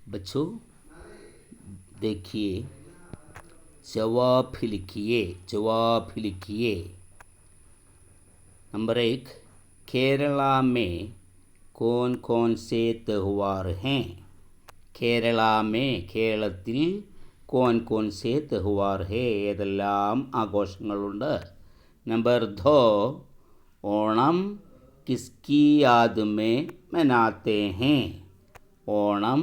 बच्चों देखिए, जवाब लिखिए। नंबर 1, केरला में कौन कौन से त्यौहार हैं? കേരളത്തിൽ കോൻ കോൻ സേ त्यौहार है ഏതെല്ലാം ആഘോഷങ്ങളുണ്ട്? നമ്പർ 2, ഓണം കിസ്കി യാദ് മേ മനാത്തെ हैं? ഓണം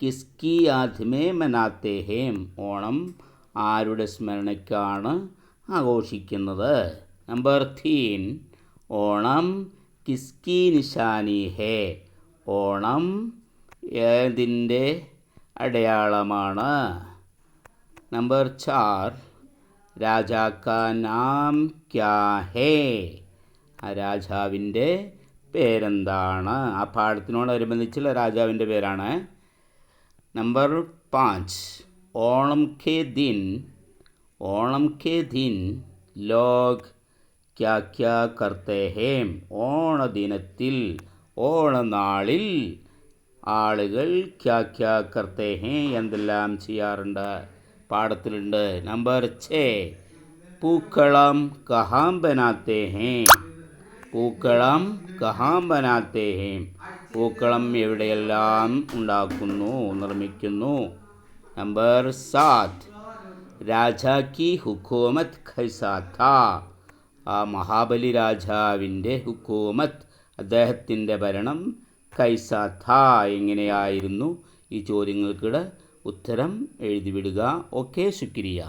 കിസ്കി യാദ് മേ മനാത്തെ हैं? ഓണം ആരുടെ സ്മരണയ്ക്കാണ് ആഘോഷിക്കുന്നത്? നമ്പർ 3, ഓണം കിസ്കി നിശാനി है? ഓണം ഏതിൻ്റെ അടയാളമാണ്? നമ്പർ 4, രാജാ കാ നാം ക്യാ ഹേ? ആ രാജാവിൻ്റെ പേരെന്താണ്? ആ പാഠത്തിനോടനുബന്ധിച്ചുള്ള രാജാവിൻ്റെ പേരാണ്. നമ്പർ 5, ഓണം കെ ദിൻ ലോഗ് ക്യാ ക്യാ കർത്തേ ഹേ? ഓണദിനത്തിൽ, ഓണനാളിൽ ആളുകൾ ക്യാ ക്യാ കർത്തേ ഹേ എന്തെല്ലാം ചെയ്യാറുണ്ട്? പാഠത്തിലുണ്ട്. നമ്പർ 6, പൂക്കളം കഹാം ബനാത്തെ ഹേ? പൂക്കളം എവിടെയെല്ലാം നിർമ്മിക്കുന്നു? നമ്പർ 7, രാജാ കി ഹുക്കൂമത്ത് ഖൈസാ താ? ആ മഹാബലി രാജാവിൻ്റെ ഹുക്കൂമത്ത്, അദ്ദേഹത്തിൻ്റെ ഭരണം കൈസാ താ എങ്ങനെയായിരുന്നു? ഈ ചോദ്യങ്ങൾക്കുള്ള ഉത്തരം എഴുതിവിടുക. ഓക്കെ, ശുക്രിയ.